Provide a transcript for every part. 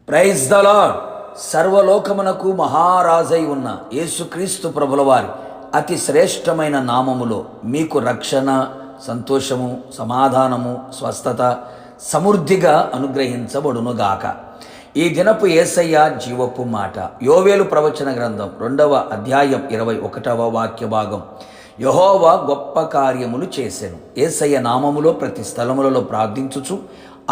Praise the lord. సర్వలోకమునకు మహారాజై ఉన్న యేసుక్రీస్తు ప్రభుల వారి అతి శ్రేష్టమైన నామములో మీకు రక్షణ, సంతోషము, సమాధానము, స్వస్థత సమృద్ధిగా అనుగ్రహించబడునుగాక. ఈ దినపు యేసయ్య జీవపు మాట. యోవేలు ప్రవచన గ్రంథం 2వ అధ్యాయం 21వ వాక్య భాగం. యెహోవా గొప్ప కార్యములు చేసెను. యేసయ్య నామములో ప్రతి స్థలములలో ప్రార్థించుచు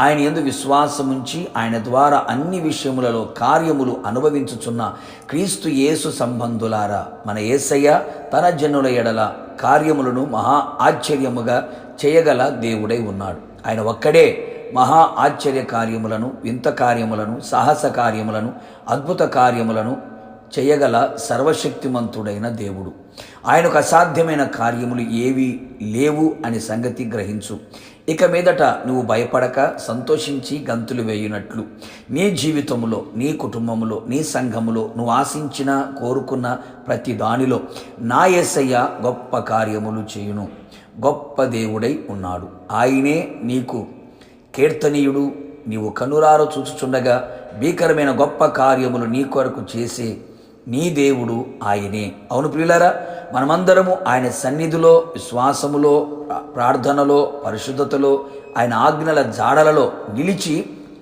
ఆయన యందు విశ్వాసముంచి ఆయన ద్వారా అన్ని విషయములలో కార్యములు అనుభవించుచున్న క్రీస్తు యేసు సంబంధులారా, మన యేసయ్య తన జనుల ఎడల కార్యములను మహా ఆశ్చర్యముగా చేయగల దేవుడై ఉన్నాడు. ఆయన ఒక్కడే మహా ఆశ్చర్య కార్యములను, వింత కార్యములను, సాహస కార్యములను, అద్భుత కార్యములను చేయగల సర్వశక్తిమంతుడైన దేవుడు. ఆయనకు అసాధ్యమైన కార్యములు ఏవీ లేవు అని సంగతి గ్రహించు. ఇక మీదట నువ్వు భయపడక సంతోషించి గంతులు వేయునట్లు నీ జీవితంలో, నీ కుటుంబంలో, నీ సంఘములో నువ్వు ఆశించిన, కోరుకున్న ప్రతి దానిలో నా యేసయ్య గొప్ప కార్యములు చేయును. గొప్ప దేవుడై ఉన్నాడు. ఆయనే నీకు కీర్తనీయుడు. నీవు కనురారు చూచుచుండగా భీకరమైన గొప్ప కార్యములు నీ కొరకు చేసే నీ దేవుడు ఆయనే. అవును ప్రియులారా, మనమందరము ఆయన సన్నిధిలో, విశ్వాసములో, ప్రార్థనలో, పరిశుద్ధతలో, ఆయన ఆజ్ఞల జాడలలో నిలిచి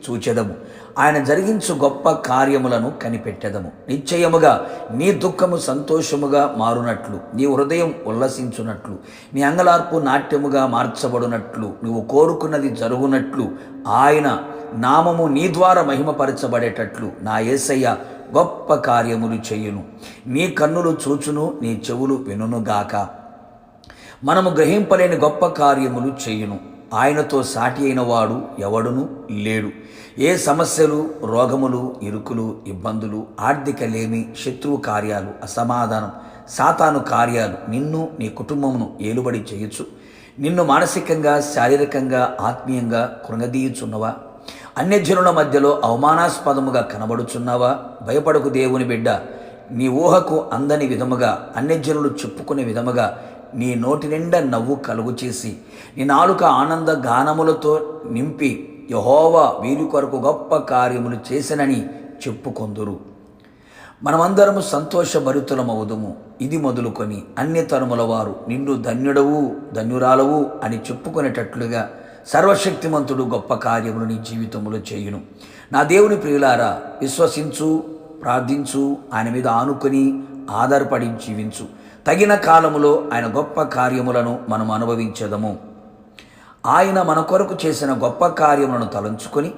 చూచెదము. ఆయన జరిగించు గొప్ప కార్యములను కనిపెట్టెదము. నిశ్చయముగా నీ దుఃఖము సంతోషముగా మారునట్లు, నీ హృదయం ఉల్లసించునట్లు, నీ అంగలార్పు నాట్యముగా మార్చబడినట్లు, నువ్వు కోరుకున్నది జరుగునట్లు, ఆయన నామము నీ ద్వారా మహిమపరచబడేటట్లు నా యేసయ్య గొప్ప కార్యములు చేయును. నీ కన్నులు చూచును, నీ చెవులు వినుగాక. మనము గ్రహింపలేని గొప్ప కార్యములు చేయును. ఆయనతో సాటి అయిన వాడు ఎవడును లేడు. ఏ సమస్యలు, రోగములు, ఇరుకులు, ఇబ్బందులు, ఆర్థిక లేమి, శత్రువు కార్యాలు, అసమాధానం, సాతాను కార్యాలు నిన్ను, నీ కుటుంబమును ఏలుబడి చేయొచ్చు. నిన్ను మానసికంగా, శారీరకంగా, ఆత్మీయంగా కృంగదీయుచున్నవా? అన్యజనుల మధ్యలో అవమానాస్పదముగా కనబడుచున్నావా? భయపడకు దేవుని బిడ్డ. నీ ఊహకు అందని విధముగా, అన్యజనులు చెప్పుకునే విధముగా నీ నోటి నిండా నవ్వు కలుగు చేసి, నీ నాలుక ఆనంద గానములతో నింపి యెహోవా వీరి కొరకు గొప్ప కార్యములు చేసినని చెప్పుకొందురు. మనమందరము సంతోషభరితులమవుదుము. ఇది మొదలుకొని అన్ని తరముల వారు నిన్ను ధన్యుడవు, ధన్యురాలవు అని చెప్పుకునేటట్లుగా సర్వశక్తిమంతుడు గొప్ప కార్యములు నీ జీవితంలో చేయును. నా దేవుని ప్రియులారా, విశ్వసించు, ప్రార్థించు, ఆయన మీద ఆనుకొని ఆధారపడి జీవించు. తగిన కాలములో ఆయన గొప్ప కార్యములను మనం అనుభవించదము. ఆయన మన కొరకు చేసిన గొప్ప కార్యములను తలంచుకొని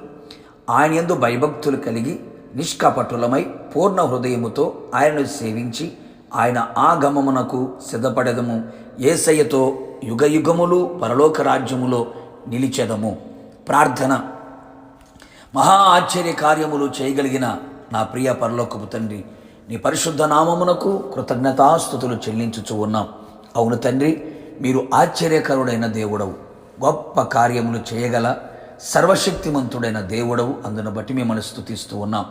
ఆయన యందు భయభక్తులు కలిగి నిష్కపటులమై పూర్ణ హృదయముతో ఆయనను సేవించి ఆయన ఆగమమునకు సిద్ధపడదము. యేసయ్యతో యుగయుగములు పరలోక రాజ్యములో నిలిచెదము. ప్రార్థన. మహా ఆశ్చర్య కార్యములు చేయగలిగిన నా ప్రియ పరలోకపు తండ్రి, నీ పరిశుద్ధ నామమునకు కృతజ్ఞతాస్తుతులు చెల్లించుచు ఉన్నాం. అవును తండ్రి, మీరు ఆశ్చర్యకరుడైన దేవుడవు, గొప్ప కార్యములు చేయగల సర్వశక్తిమంతుడైన దేవుడవు. అందును బట్టి మిమ్మల్ని స్తుతిస్తూ ఉన్నాం.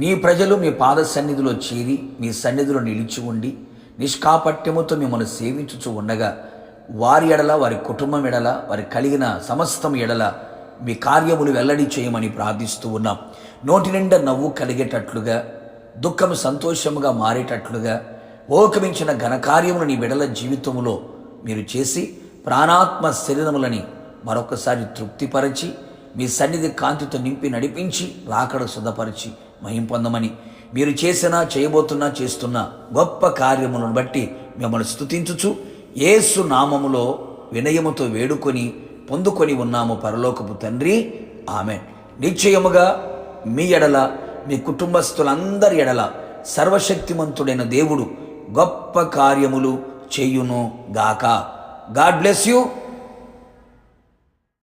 నీ ప్రజలు మీ పాద సన్నిధిలో చేరి మీ సన్నిధిలో నిలిచి ఉండి నిష్కాపట్యముతో మిమ్మల్ని సేవించుచు ఉండగా వారి ఎడల, వారి కుటుంబం ఎడల, వారి కలిగిన సమస్తం ఎడల మీ కార్యములు వెల్లడి చేయమని ప్రార్థిస్తూ ఉన్నాం. నోటి నిండా నవ్వు కలిగేటట్లుగా, దుఃఖము సంతోషముగా మారేటట్లుగా ఓకమించిన ఘనకార్యములు నీ బిడ్డల జీవితంలో మీరు చేసి ప్రాణాత్మ శరీరములని మరొకసారి తృప్తిపరచి మీ సన్నిధి కాంతితో నింపి నడిపించి రాకడ శుద్ధపరిచి మహిం పొందమని మీరు చేసినా, చేయబోతున్నా, చేస్తున్న గొప్ప కార్యములను బట్టి మిమ్మల్ని స్తుతించుచు యేసు నామములో వినయముతో వేడుకొని పొందుకొని ఉన్నాము పరలోకపు తండ్రి. ఆమేన్. నిశ్చయముగా మీ ఎడల, మీ కుటుంబస్తులందరి ఎడల సర్వశక్తిమంతుడైన దేవుడు గొప్ప కార్యములు చేయును గాక. God bless you.